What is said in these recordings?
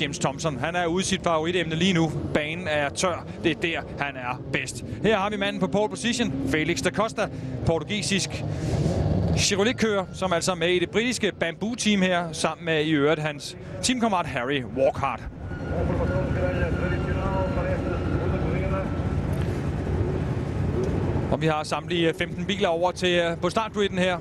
James Thompson, han er ude sit favoritemne lige nu. Banen er tør. Det er der, han er bedst. Her har vi manden på pole position, Felix da Costa, portugisisk Chevrolet-kører, som altså er med i det britiske Bamboo-team her, sammen med i øvrigt hans teamkammerat Harry Walkhardt. Og vi har samtlige 15 biler over til på startgridden her.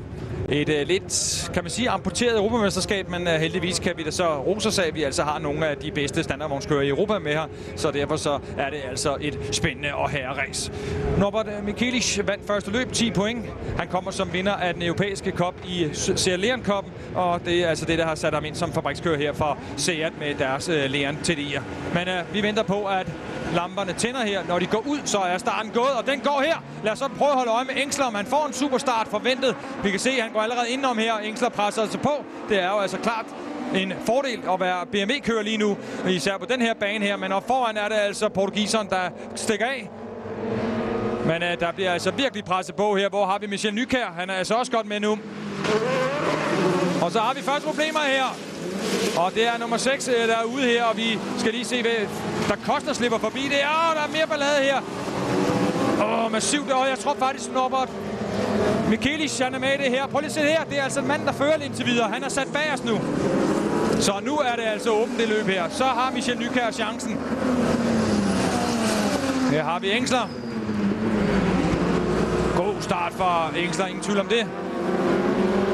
Et lidt, kan man sige, amputeret europamesterskab, men heldigvis kan vi da så rose os af, at vi altså har nogle af de bedste standardvognskører i Europa med her. Så derfor så er det altså et spændende og herre-race. Norbert Michelisz vandt første løb, 10 point. Han kommer som vinder af den europæiske cup i Seat Leon Cup'en, og det er altså det, der har sat ham ind som fabrikskører her for Seat med deres Leon TDI'er. Men vi venter på, at lamperne tænder her. Når de går ud, så er starten gået, og den går her. Lad os så prøve at holde øje med Engsler, om han får en superstart forventet. Vi kan se, at han går allerede indenom her. Engsler presser sig på. Det er jo altså klart en fordel at være BMW-kører lige nu, især på den her bane her. Men op foran er det altså portugiseren, der stikker af. Men der bliver altså virkelig presset på her. Hvor har vi Michel Nykjær? Han er altså også godt med nu. Og så har vi første problemer her. Og det er nummer 6, der er ude her, og vi skal lige se, hvad der koster slipper forbi. Det er, der er mere ballade her. Massivt. Og jeg tror faktisk, Norbert Michelisz, han er med i det her. Prøv lige at se det her. Det er altså en mand, der fører lidt indtil videre. Han er sat bag os nu. Så nu er det altså åbent det løb her. Så har Michel Nykjær chancen. Her har vi Engsler. God start for Engsler, ingen tvivl om det.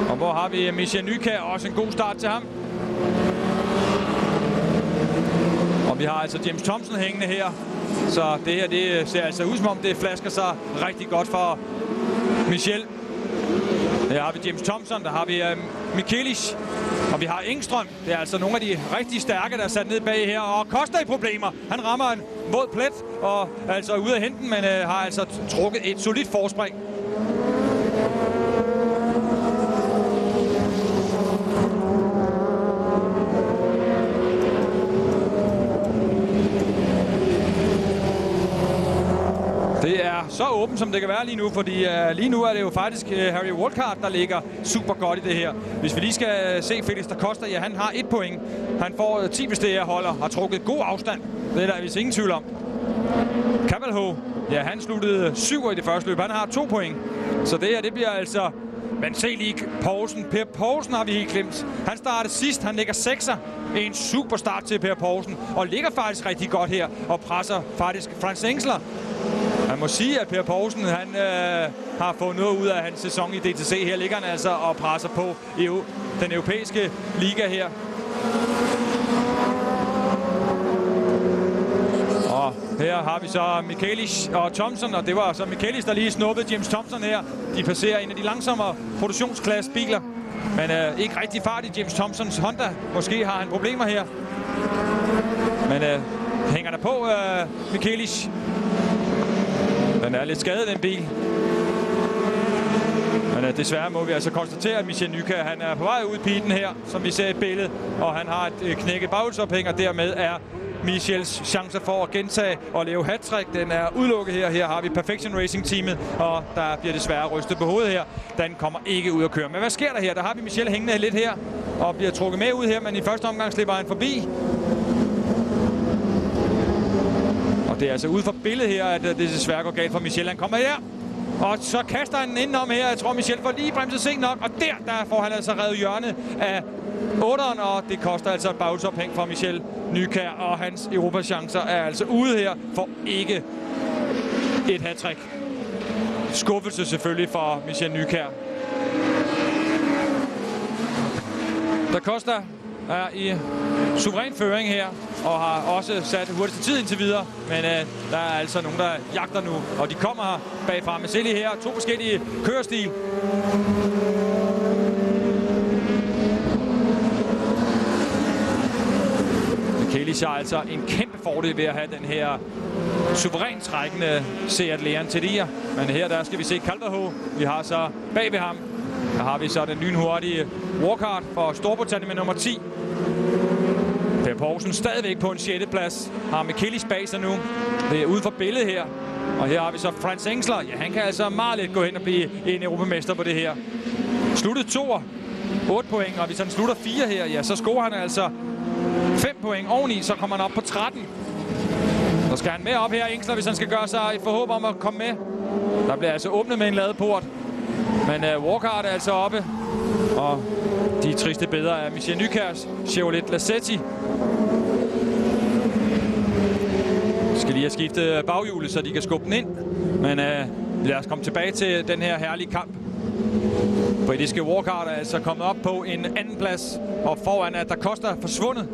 Og hvor har vi Michel Nykjær? Også en god start til ham. Og vi har altså James Thompson hængende her. Så det her, det ser altså ud som om det flasker sig rigtig godt for Michel. Her har vi James Thompson, der har vi Michelisz, og vi har Engstrøm. Det er altså nogle af de rigtig stærke, der er sat ned bag her. Og Costa i problemer. Han rammer en våd plet og er altså ude af henten, men har altså trukket et solidt forspring. Det er så åbent, som det kan være lige nu, fordi lige nu er det jo faktisk Harry Walkhardt, der ligger super godt i det her. Hvis vi lige skal se Felix da Costa, ja, han har 1 point. Han får 10, hvis det er holder, har trukket god afstand. Det er der vist ingen tvivl om. Cavalho, ja, han sluttede 7 i det første løb. Han har 2 point. Så det her, det bliver altså... Men se lige Poulsen. Per Poulsen har vi helt glemt. Han startede sidst. Han ligger 6'er. En super start til Per Poulsen. Og ligger faktisk rigtig godt her. Og presser faktisk Frans Engsler. Man må sige, at Per Poulsen, han har fået noget ud af hans sæson i DTC. Her ligger han altså og presser på i den europæiske liga her. Og her har vi så Michelisz og Thompson, og det var så Michelisz, der lige snuppede James Thompson her. De passerer en af de langsommere produktionsklassebiler, men ikke rigtig fart i James Thompsons Honda. Måske har han problemer her. Men hænger der på Michelisz. Den er lidt skadet, den bil. Men desværre må vi altså konstatere, at Michel Nykjær, han er på vej ud i piten her, som vi ser i billedet. Og han har et knækket baghjulsophæng, og dermed er Michels chance for at gentage og lave hat-trick. Den er udelukket her. Her har vi Perfection Racing-teamet, og der bliver desværre rystet på hovedet her. Den kommer ikke ud at køre. Men hvad sker der her? Der har vi Michel hængende lidt her, og bliver trukket med ud her, men i første omgang slipper han forbi. Og det er altså ude for billedet her, at det desværre går galt for Michel. Han kommer her, og så kaster han indenom her. Jeg tror, Michel får lige bremset sent nok, og der får han altså revet hjørnet af 8'eren, og det koster altså et baghjulsophæng for Michel Nykjær, og hans Europachancer er altså ude her for ikke et hat-trick. Skuffelse selvfølgelig for Michel Nykjær. Da Costa er i suveræn føring her, og har også sat hurtigste tid indtil videre. Men der er altså nogen, der jagter nu, og de kommer her bagfra med Selli her. 2 forskellige kørestil. Michelisz har altså en kæmpe fordel ved at have den her suverænt trækkende Seat Leon TDI'er. Men her der skal vi se Calverho. Vi har så bag ved ham, der har vi så den lynhurtige Walkhardt for Storbritannien med nummer 10. Per Poulsen stadigvæk på en 6. plads. Har Michelisz bag sig nu. Det er ude for billedet her. Og her har vi så Frans Engsler. Ja, han kan altså meget let gå hen og blive en europamester på det her. Sluttet 2'er. 8 point, og hvis han slutter 4 her, ja, så scorer han altså 5 point oveni, så kommer han op på 13. Så skal han med op her, Engsler, hvis han skal gøre sig et forhåb om at komme med. Der bliver altså åbnet med en ladeport. Men Walkart er altså oppe. Og de triste billeder af Michel Nykjærs Chevrolet Lacetti. Skal lige have skiftet baghjulet, så de kan skubbe den ind. Men lad os komme tilbage til den her herlige kamp. Britiske Walkart er altså kommet op på en anden plads. Og foran at der Costa forsvundet.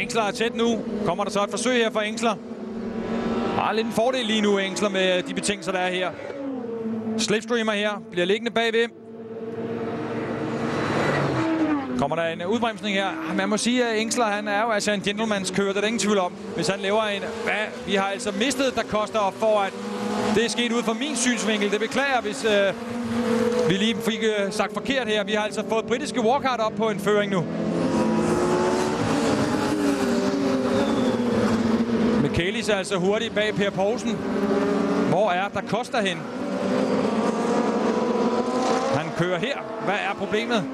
Engsler er tæt nu. Kommer der så et forsøg her for Engsler. Har lidt en fordel lige nu, Engsler, med de betingelser, der er her. Slipstreamer her. Bliver liggende bagved. Kommer der en udbremsning her. Man må sige, at Engsler, han er jo altså en gentlemanskører. Der er ingen tvivl om. Hvis han laver en... Vi har altså mistet, der Costa op foran. Det er sket ud fra min synsvinkel. Det beklager, hvis vi lige fik sagt forkert her. Vi har altså fået britiske Walkart op på en føring nu. Michaelis er altså hurtigt bag Per Poulsen. Hvor er der Costa hen? Han kører her. Hvad er problemet?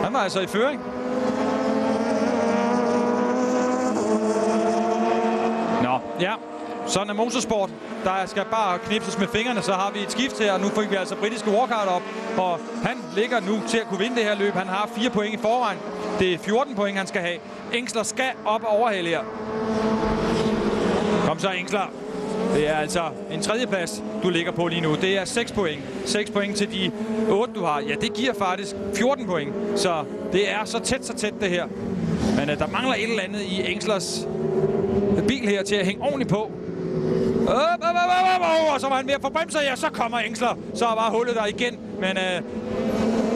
Han var altså i føring. Nå, ja. Sådan er motorsport. Der skal bare knipses med fingrene, så har vi et skift her. Nu fik vi altså britiske Walkart op, og han ligger nu til at kunne vinde det her løb. Han har 4 point i forvejen. Det er 14 point, han skal have. Engsler skal op og overhale her. Kom så, Engsler. Det er altså en tredjeplads, du ligger på lige nu. Det er 6 point. 6 point til de 8, du har. Ja, det giver faktisk 14 point. Så det er så tæt det her. Men der mangler et eller andet i Engslers bil her til at hænge ordentligt på. Og så var han ved at få bremser. Ja, så kommer Engsler. Så var hullet der igen. Men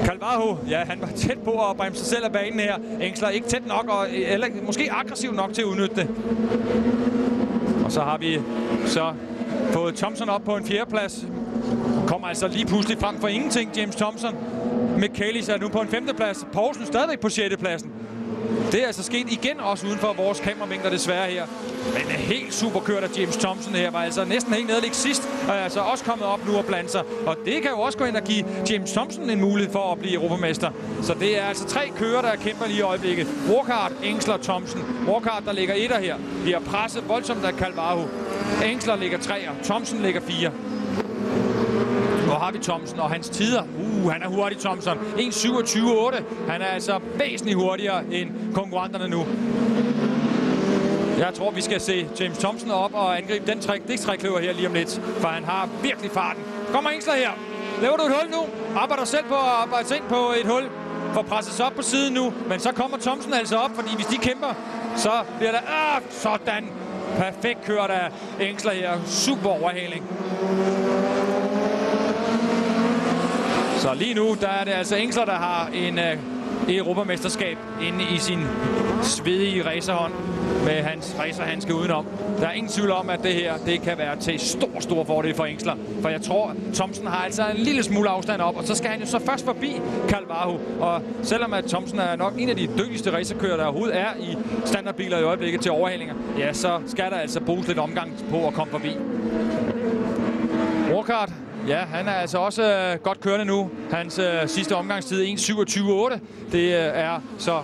Calvajo, ja, han var tæt på at bremse sig selv af banen her. Engsler ikke tæt nok, eller måske aggressiv nok til at udnytte det. Og så har vi så fået Thompson op på en 4. plads. Kommer altså lige pludselig frem for ingenting, James Thompson. Michaelis er nu på en 5. plads. Poulsen stadigvæk på 6. pladsen. Det er altså sket igen også uden for vores kameramængder desværre her. Men en helt super kørt af James Thompson her. Var altså næsten helt nede sidst. Og er altså også kommet op nu og blande sig. Og det kan jo også gå ind og give James Thompson en mulighed for at blive europamester. Så det er altså 3 kører, der kæmper lige i øjeblikket. Walkart, Engsler, Thompson. Walkart, der ligger 1'er her. Vi har presset voldsomt af Calvajo. Engsler ligger 3'er. Thompson ligger 4. Hvor har vi Thompson og hans tider? Han er hurtig, Thompson. 1.27.8. Han er altså væsentligt hurtigere end konkurrenterne nu. Jeg tror, vi skal se James Thompson op og angribe den trækløver her lige om lidt. For han har virkelig farten. Kommer Engsler her. Laver du et hul nu? Arbejder selv på at arbejde sig ind på et hul. Får presset sig op på siden nu. Men så kommer Thompson altså op, fordi hvis de kæmper, så bliver der... sådan. Perfekt kørt af Engsler her. Super overhaling. Så lige nu, der er det altså Engsler, der har en europamesterskab inde i sin svedige racerhånd med hans racerhandske udenom. Der er ingen tvivl om, at det her det kan være til stor fordel for Engsler. For jeg tror, Thompson har altså en lille smule afstand op, og så skal han jo så først forbi Calvajo. Og selvom at Thompson er nok en af de dygtigste racerkører, der overhovedet er i standardbiler i øjeblikket til overhalinger, ja, så skal der altså bruges lidt omgang på at komme forbi. Walkart. Ja, han er altså også godt kørende nu. Hans sidste omgangstid 1.27.8. Det er så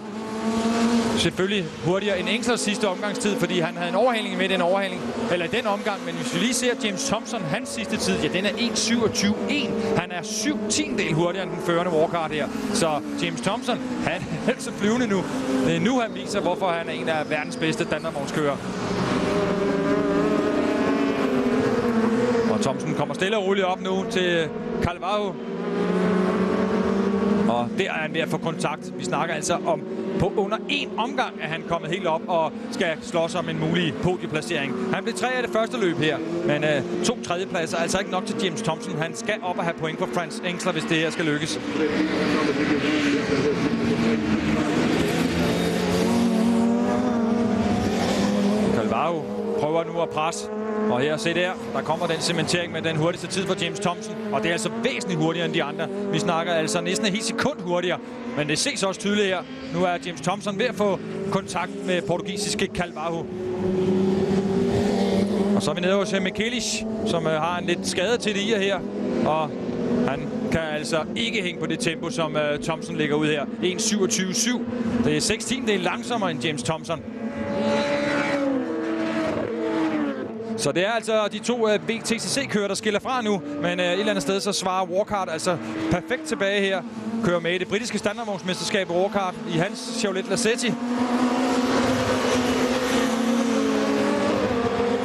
selvfølgelig hurtigere end Engslers sidste omgangstid, fordi han havde en overhaling med den overhaling, eller i den omgang. Men hvis vi lige ser James Thompson, hans sidste tid, ja, den er 1.27.1. Han er 7/10 hurtigere end den førende Walkart her. Så James Thompson, han er altså flyvende nu. Det er nu, han viser, hvorfor han er en af verdens bedste standardvognskørere. Og Thompson kommer stille og roligt op nu til Calvajo. Og der er han ved at få kontakt. Vi snakker altså om på under 1 omgang, at han kommet helt op og skal slås om en mulig podieplacering. Han blev 3 af det første løb her, men 2 tredjepladser er altså ikke nok til James Thompson. Han skal op og have point for Frans Engsler, hvis det her skal lykkes. Calvajo prøver nu at presse. Og her, se der kommer den cementering med den hurtigste tid for James Thompson. Og det er altså væsentligt hurtigere end de andre. Vi snakker altså næsten et helt sekund hurtigere. Men det ses også tydeligt her. Nu er James Thompson ved at få kontakt med portugisiske Calvajo. Og så er vi nede hos Michaelis, som har en lidt skade til det her. Og Han kan altså ikke hænge på det tempo, som Thompson lægger ud her. 1.27.7. Det er 16 langsommere end James Thompson. Så det er altså de to BTCC-kører, der skiller fra nu. Men et eller andet sted, så svarer Walkart altså perfekt tilbage her. Kører med i det britiske standardvognsmesterskab Walkart i hans Chevrolet Lacetti.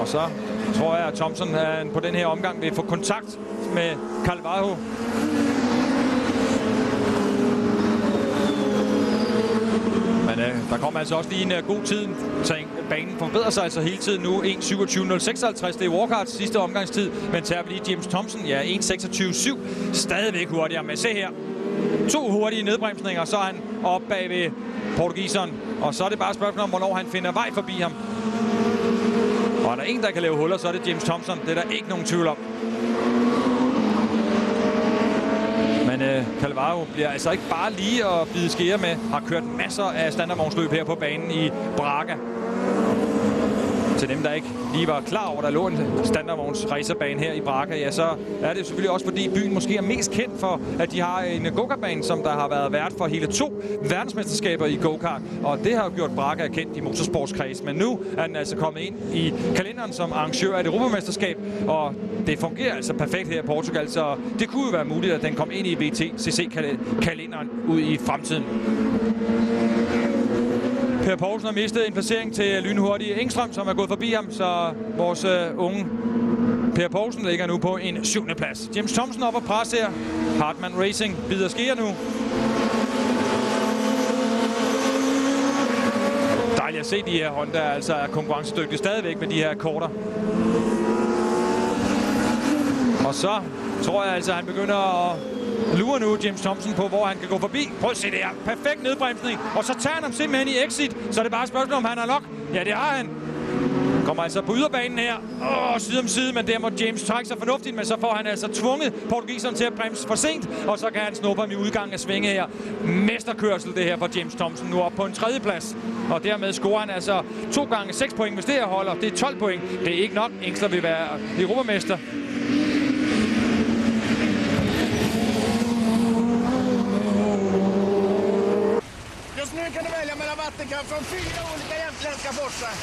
Og så tror jeg, at Thompson på den her omgang vil få kontakt med Carvalho. Men der kommer altså også lige en god tid. Så banen forbedrer sig altså hele tiden nu. 1.27.056, det er Walkarts sidste omgangstid. Men tager vi lige James Thompson, ja, 1.26.7. Stadigvæk hurtigere, men se her. 2 hurtige nedbremsninger, så er han oppe bag ved portugiseren. Og så er det bare et spørgsmål om, hvornår han finder vej forbi ham. Og er der en, der kan lave huller, så er det James Thompson. Det er der ikke nogen tvivl om. Men Carvalho bliver altså ikke bare lige at bide skære med. Har kørt masser af standardvognsløb her på banen i Braga. Til dem, der ikke lige var klar over, der lå en standardvogns racerbane her i Braga, ja, så er det selvfølgelig også, fordi byen måske er mest kendt for, at de har en go-kartbane, som der har været vært for hele 2 verdensmesterskaber i go-kart. Og det har gjort Braga kendt i motorsportskreds. Men nu er den altså kommet ind i kalenderen som arrangør af et europamesterskab, og det fungerer altså perfekt her i Portugal, så det kunne jo være muligt, at den kom ind i VTCC-kalenderen ud i fremtiden. Per Poulsen har mistet en placering til lynhurtige Engstrøm, som er gået forbi ham, så vores unge Per Poulsen ligger nu på en 7. plads. James Thompson op og pres her. Hartmann Racing bider skære nu. Dejligt at se de her Honda, altså er konkurrencedygtige stadigvæk med de her korter. Og så tror jeg altså, at han begynder at lurer nu James Thompson på, hvor han kan gå forbi. Prøv at se det her. Perfekt nedbremsning. Og så tager han ham simpelthen i exit. Så er det bare et spørgsmål, om han har nok. Ja, det har han. Kommer altså på yderbanen her. Side om side, men der må James trække sig fornuftigt. Men så får han altså tvunget portugiseren til at bremse for sent. Og så kan han snuppe ham i udgangen af svinge her. Mesterkørsel det her for James Thompson. Nu op på en 3. plads. Og dermed scorer han altså 2 gange 6 point. Hvis det her holder, det er 12 point. Det er ikke nok. Engster vil være europamester. Just nu kan du välja mellan vattenkraft från 4 olika jämtländska forsar.